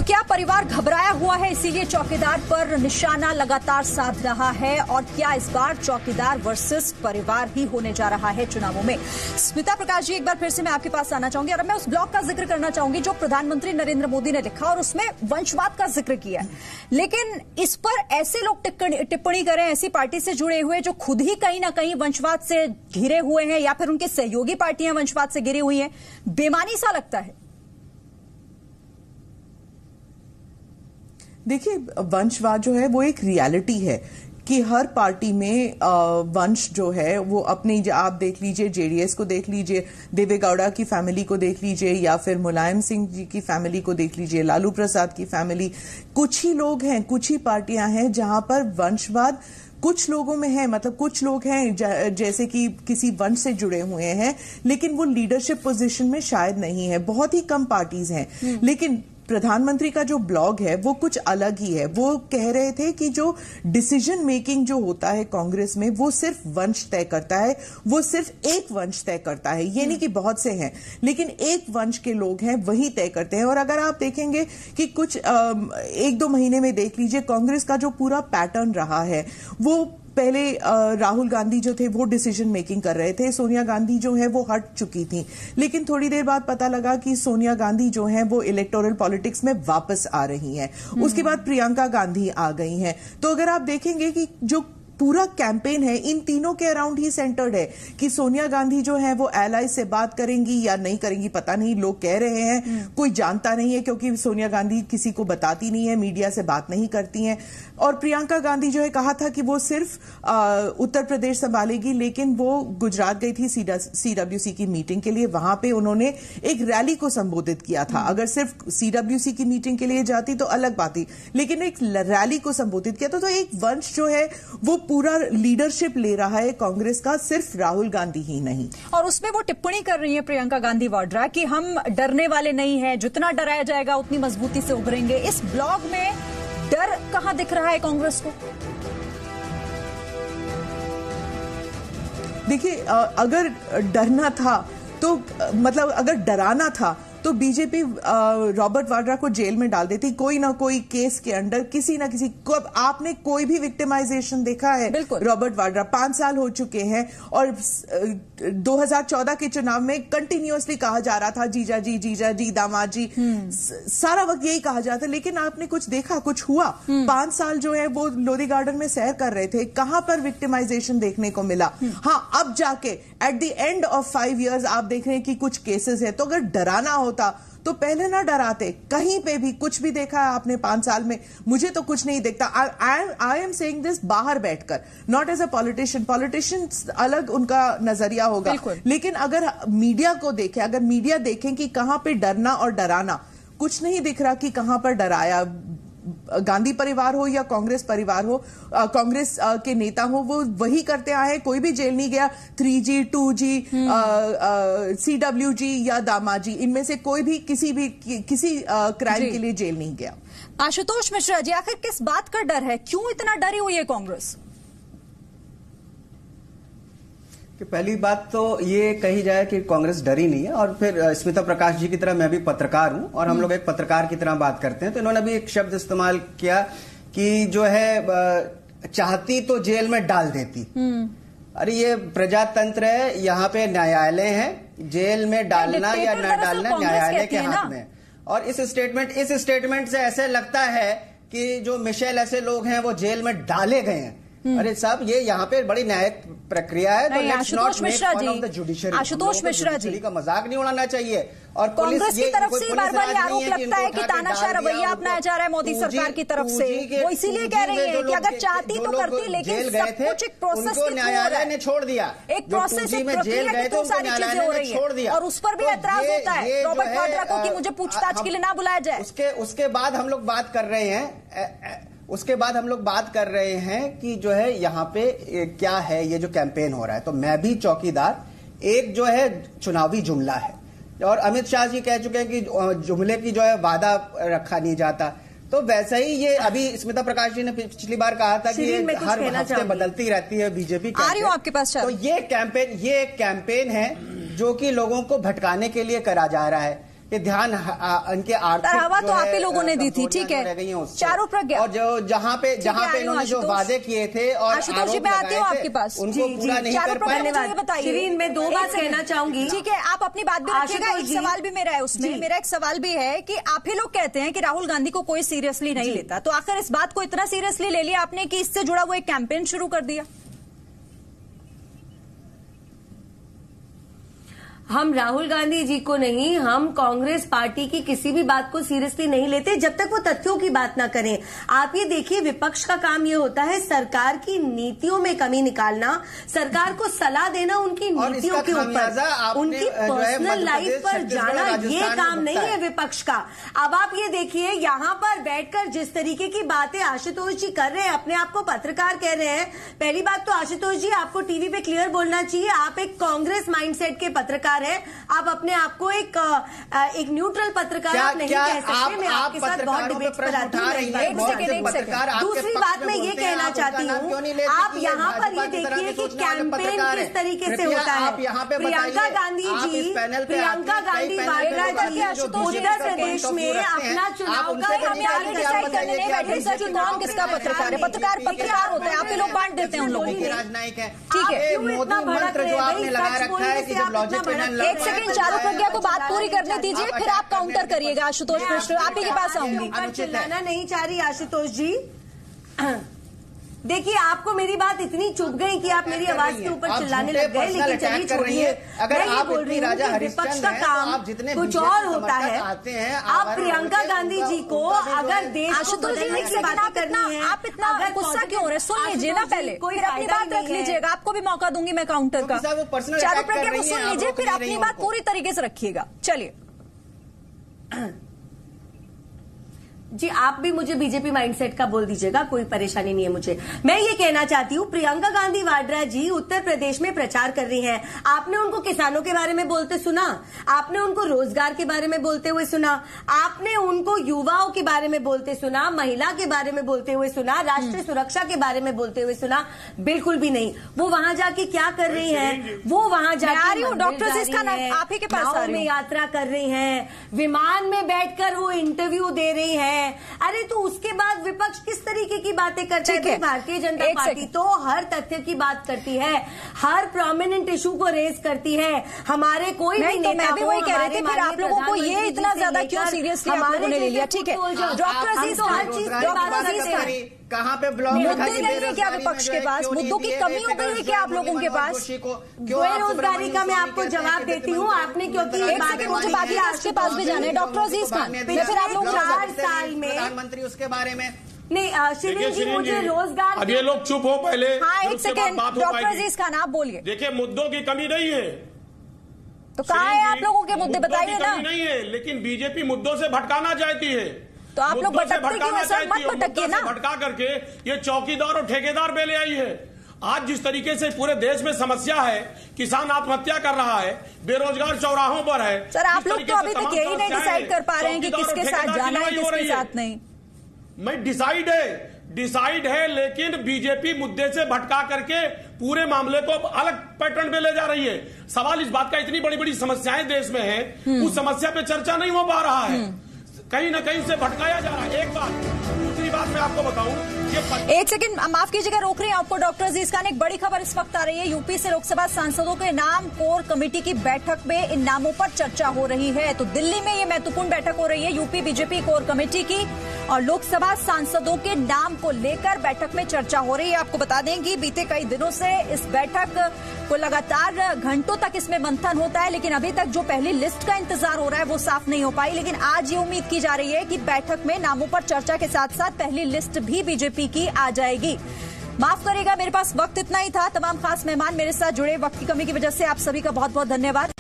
क्या परिवार घबराया हुआ है, इसीलिए चौकीदार पर निशाना लगातार साध रहा है? और क्या इस बार चौकीदार वर्सेस परिवार ही होने जा रहा है चुनावों में? स्मिता प्रकाश जी, एक बार फिर से मैं आपके पास आना चाहूंगी और मैं उस ब्लॉग का जिक्र करना चाहूंगी जो प्रधानमंत्री नरेंद्र मोदी ने लिखा और उसमें वंशवाद का जिक्र किया है। लेकिन इस पर ऐसे लोग टिप्पणी करें, ऐसी पार्टी से जुड़े हुए जो खुद ही कहीं ना कहीं वंशवाद से घिरे हुए हैं या फिर उनके सहयोगी पार्टियां वंशवाद से घिरी हुई हैं, बेमानी सा लगता है। देखिए, वंशवाद जो है वो एक रियलिटी है कि हर पार्टी में वंश जो है वो अपनी, आप देख लीजिए जेडीएस को देख लीजिए, देवेगौड़ा की फैमिली को देख लीजिए, या फिर मुलायम सिंह जी की फैमिली को देख लीजिए, लालू प्रसाद की फैमिली। कुछ ही लोग हैं, कुछ ही पार्टियां हैं जहां पर वंशवाद कुछ लोगों में है। मतलब कुछ लोग हैं जैसे कि किसी वंश से जुड़े हुए हैं, लेकिन वो लीडरशिप पोजीशन में शायद नहीं है। बहुत ही कम पार्टीज हैं। लेकिन प्रधानमंत्री का जो ब्लॉग है वो कुछ अलग ही है। वो कह रहे थे कि जो डिसीजन मेकिंग जो होता है कांग्रेस में वो सिर्फ वंश तय करता है, वो सिर्फ एक वंश तय करता है। ये नहीं कि बहुत से हैं, लेकिन एक वंश के लोग हैं वही तय करते हैं। और अगर आप देखेंगे कि कुछ 1-2 महीने में देख लीजिए कांग्रेस का जो पूरा पैटर्न रहा है, वो पहले राहुल गांधी जो थे वो डिसीजन मेकिंग कर रहे थे, सोनिया गांधी जो है वो हट चुकी थी। लेकिन थोड़ी देर बाद पता लगा कि सोनिया गांधी जो है वो इलेक्टोरल पॉलिटिक्स में वापस आ रही हैं। उसके बाद प्रियंका गांधी आ गई हैं। तो अगर आप देखेंगे कि जो पूरा कैंपेन है इन तीनों के अराउंड ही सेंटर्ड है कि सोनिया गांधी जो है वो एलाई से बात करेंगी या नहीं करेंगी, पता नहीं। लोग कह रहे हैं, कोई जानता नहीं है, क्योंकि सोनिया गांधी किसी को बताती नहीं है, मीडिया से बात नहीं करती हैं। और प्रियंका गांधी जो है कहा था कि वो सिर्फ उत्तर प्रदेश संभालेगी, लेकिन वो गुजरात गई थी सीडब्ल्यूसी की मीटिंग के लिए। वहां पे उन्होंने एक रैली को संबोधित किया था। अगर सिर्फ सीडब्ल्यूसी की मीटिंग के लिए जाती तो अलग बात थी, लेकिन एक रैली को संबोधित किया तो एक वंश जो है वो पूरा लीडरशिप ले रहा है कांग्रेस का, सिर्फ राहुल गांधी ही नहीं। और उसमें वो टिप्पणी कर रही है प्रियंका गांधी वाड्रा कि हम डरने वाले नहीं हैं, जितना डराया जाएगा उतनी मजबूती से उभरेंगे। इस ब्लॉग में डर कहां दिख रहा है कांग्रेस को? देखिए, अगर डरना था तो मतलब अगर डराना था तो बीजेपी रॉबर्ट वाड्रा को जेल में डाल देती। कोई ना कोई केस के अंडर किसी ना किसी को। आपने कोई भी विक्टिमाइजेशन देखा है? रॉबर्ट वाड्रा 5 साल हो चुके हैं और 2014 के चुनाव में कंटिन्यूअसली कहा जा रहा था जीजा जी दामाद जी, सारा वक्त यही कहा जाता। लेकिन आपने कुछ देखा, कुछ हुआ? 5 साल जो है वो लोधी गार्डन में सैर कर रहे थे, कहां पर विक्टिमाइजेशन देखने को मिला? हाँ, अब जाके at the end of 5 years आप देख रहे हैं कि कुछ केसेस है। तो अगर डराना होता तो पहले ना डराते। कहीं पे भी कुछ भी देखा है आपने 5 साल में? मुझे तो कुछ नहीं दिखता। आई एम सेइंग दिस बाहर बैठकर, not as a politician. Politicians अलग उनका नजरिया होगा, लेकिन अगर मीडिया को देखें, अगर मीडिया देखें कि कहां पे डरना और डराना, कुछ नहीं दिख रहा कि कहां पर डराया। गांधी परिवार हो या कांग्रेस परिवार हो, कांग्रेस के नेता हो, वो वही करते आए। कोई भी जेल नहीं गया। 3G 2G CWG या दामाजी, इनमें से कोई भी किसी क्राइम के लिए जेल नहीं गया। आशुतोष मिश्रा जी, आखिर किस बात का डर है? क्यों इतना डरी हुई है कांग्रेस? कि पहली बात तो ये कही जाए कि कांग्रेस डरी नहीं है। और फिर स्मिता प्रकाश जी की तरह मैं भी पत्रकार हूं और हम लोग एक पत्रकार की तरह बात करते हैं, तो इन्होंने भी एक शब्द इस्तेमाल किया कि जो है चाहती तो जेल में डाल देती। अरे ये प्रजातंत्र है, यहाँ पे न्यायालय है, जेल में डालना या न डालना न्यायालय के हाथ में। और इस स्टेटमेंट से ऐसे लगता है कि जो मिशेल ऐसे लोग हैं वो जेल में डाले गए हैं। अरे साहब, ये यहाँ पे बड़ी न्यायिक प्रक्रिया है, तो let's not make fun of the judiciary. Ashutosh Mishra ji का मजाक नहीं उड़ाना चाहिए। और कांग्रेस की तरफ से बार-बार ये आरोप लगता है कि तानाशाह रवैया अपनाया जा रहा है मोदी सरकार की तरफ से। वो इसीलिए कह रही है कि अगर चाहती तो करती, लेकिन सब कुछ एक प्रोसेस के थ्रू न्यायालय ने छोड़ दिया। एक प्रोसेस, एक प्रक्रिया के थ्रू सारी चीजें हो रही है और उस पर भी ऐतराज होता है रॉबर्ट वाड्रा को कि मुझे पूछताछ के लिए ना बुलाया जाए। उसके बाद हम लोग बात कर रहे हैं कि जो है यहाँ पे क्या है ये जो कैंपेन हो रहा है। तो मैं भी चौकीदार एक जो है चुनावी जुमला है, और अमित शाह जी कह चुके हैं कि जुमले की जो है वादा रखा नहीं जाता। तो वैसे ही ये अभी स्मिता प्रकाश जी ने पिछली बार कहा था कि हर हफ्ते बदलती रहती है बीजेपी। आ रही हूं आपके पास। तो ये एक कैंपेन है जो कि लोगों को भटकाने के लिए करा जा रहा है। कि ध्यान इनके आर्थिक हवा तो आप ही लोगों ने दी थी, ठीक है, चारों प्रज्ञा, और जो जहाँ पे इन्होंने जो वादे किए थे और आशुतोष जी मैं आती हूँ आपके पास, उनको पूरा नहीं कर पाए। बताइए, मैं 2 बात कहना चाहूंगी। ठीक है, आप अपनी बात भी रखिएगा। एक सवाल भी मेरा है उसमें, मेरा एक सवाल भी है कि आप ही लोग कहते हैं कि राहुल गांधी को कोई सीरियसली नहीं लेता, तो आखिर इस बात को इतना सीरियसली ले लिया आपने कि इससे जुड़ा वो एक कैंपेन शुरू कर दिया? हम राहुल गांधी जी को नहीं, हम कांग्रेस पार्टी की किसी भी बात को सीरियसली नहीं लेते जब तक वो तथ्यों की बात ना करें। आप ये देखिए, विपक्ष का काम ये होता है सरकार की नीतियों में कमी निकालना, सरकार को सलाह देना उनकी नीतियों के ऊपर, उनकी पर्सनल लाइफ पर जाना, ये काम नहीं है विपक्ष का। अब आप ये देखिए, यहाँ पर बैठकर जिस तरीके की बातें आशुतोष जी कर रहे हैं, अपने आप को पत्रकार कह रहे हैं। पहली बात तो आशुतोष जी, आपको टीवी पे क्लियर बोलना चाहिए, आप एक कांग्रेस माइंडसेट के पत्रकार है, आप अपने आप को एक न्यूट्रल पत्रकार आप नहीं कह सकते। मैं आपके साथ बहुत डिबेट पर आती हूँ। एक सेकंड। दूसरी बात मैं ये कहना चाहती हूँ, आप यहाँ पर ये देखिए कि कैंपेन किस तरीके से होता है। प्रियंका गांधी जी, प्रियंका गांधी वाड्रा जी उत्तर प्रदेश में अपना चुनाव का डिसाइड करने नहीं बैठे सर कि कौन किसका पत्रकार है। पत्रकार पत्रकार होते हैं, आप लोग बांट देते हैं उन लोगों को। राजनयिक है, ठीक है, मोदी मंत्र जो आपने लगा रखा है कि जब लॉजिक पे एक सेकंड, चारों प्रज्ञा को बात पूरी करने दीजिए, फिर आप काउंटर करिएगा। आशुतोष मिश्र, आप ही के पास आऊंगी। चिल्लाना नहीं चाह रही आशुतोष जी। देखिए, आपको मेरी बात इतनी चुभ गई कि आप मेरी आवाज के ऊपर चिल्लाने लग गए, लेकिन चलिए छोड़िए। मैं ये बोल रही हूँ कि विपक्ष का काम कुछ और होता है। आप प्रियंका गांधी जी को अगर देश को बदलने की बातें करनी है, आप इतना गुस्सा क्यों हो रहे? सुन लीजिए ना पहले, फिर अपनी बात रख लीजिएगा। आपको भी मौका दूंगी मैं काउंटर का। चारों प्रज्ञा को सुन लीजिए, फिर अपनी बात पूरी तरीके से रखिएगा। चलिए जी, आप भी मुझे बीजेपी माइंडसेट का बोल दीजिएगा, कोई परेशानी नहीं है मुझे। मैं ये कहना चाहती हूँ, प्रियंका गांधी वाड्रा जी उत्तर प्रदेश में प्रचार कर रही हैं। आपने उनको किसानों के बारे में बोलते सुना, आपने उनको रोजगार के बारे में बोलते हुए सुना, आपने उनको युवाओं के बारे में बोलते सुना, महिला के बारे में बोलते हुए सुना, राष्ट्रीय सुरक्षा के बारे में बोलते हुए सुना? बिल्कुल भी नहीं। वो वहां जाके क्या कर रही हैं? वो वहां जाके डॉक्टर आप ही के पास में यात्रा कर रही हैं, विमान में बैठकर वो इंटरव्यू दे रही है। अरे तो उसके बाद विपक्ष किस तरीके की बातें करते हैं? भारतीय जनता पार्टी तो हर तथ्य की बात करती है, हर प्रोमिनेंट इशू को रेज करती है। हमारे कोई भी नेता, मैं भी वही कह रहे थे, फिर आप लोगों को ये इतना ज्यादा क्यों सीरियसली आप लोगों ने ले लिया? ठीक है, डॉक्टर अजीज खान, कहाँ पे ब्लॉक मुद्दे नहीं है क्या विपक्ष के पास? मुद्दों की कमी हो गई है क्या आप लोगों के पास? बेरोजगारी का मैं आपको जवाब देती हूँ। आपने क्योंकि मुझे बाकी आपके पास भी जाना है। डॉक्टर अजीज खान, फिर आप लोग 4 साल में प्रधानमंत्री उसके बारे में नहीं, शिरीन जी मुझे रोजगार। अब ये लोग चुप हो पहले। हाँ, एक सेकेंड, डॉक्टर अजीज खान आप बोलिए। देखिए, मुद्दों की कमी नहीं है, तो कहाँ है आप लोगों के मुद्दे? बताइए ना। नहीं है, लेकिन बीजेपी मुद्दों से भटकाना चाहती है। तो आप लोग भटकते क्यों हैं सर? मत भटकिए ना। भटका करके ये चौकीदार और ठेकेदार पे ले आई है। आज जिस तरीके से पूरे देश में समस्या है, किसान आत्महत्या कर रहा है, बेरोजगार चौराहों पर है। सर, आप लोग तो अभी तक यही नहीं डिसाइड कर पा रहे हैं कि किसके साथ जाना है, किसके साथ नहीं। मैं डिसाइड है, लेकिन बीजेपी मुद्दे से भटका करके पूरे मामले को अलग पैटर्न पे ले जा रही है। सवाल इस बात का, इतनी बड़ी बड़ी समस्याएं देश में हैं, उस समस्या पे चर्चा नहीं हो पा रहा है, कहीं ना कहीं से भटकाया जा रहा है। एक बात, दूसरी बात मैं आपको बताऊं, एक सेकंड माफ कीजिएगा, रोक रही हैं आपको डॉक्टर अजीज खान। एक बड़ी खबर इस वक्त आ रही है, यूपी से लोकसभा सांसदों के नाम कोर कमेटी की बैठक में इन नामों पर चर्चा हो रही है। तो दिल्ली में ये महत्वपूर्ण बैठक हो रही है यूपी बीजेपी कोर कमेटी की, और लोकसभा सांसदों के नाम को लेकर बैठक में चर्चा हो रही है। आपको बता देंगे, बीते कई दिनों से इस बैठक को लगातार घंटों तक इसमें मंथन होता है, लेकिन अभी तक जो पहली लिस्ट का इंतजार हो रहा है वो साफ नहीं हो पाई। लेकिन आज ये उम्मीद की जा रही है कि बैठक में नामों पर चर्चा के साथ साथ पहली लिस्ट भी बीजेपी की आ जाएगी। माफ करिएगा, मेरे पास वक्त इतना ही था। तमाम खास मेहमान मेरे साथ जुड़े, वक्त की कमी की वजह से आप सभी का बहुत बहुत धन्यवाद।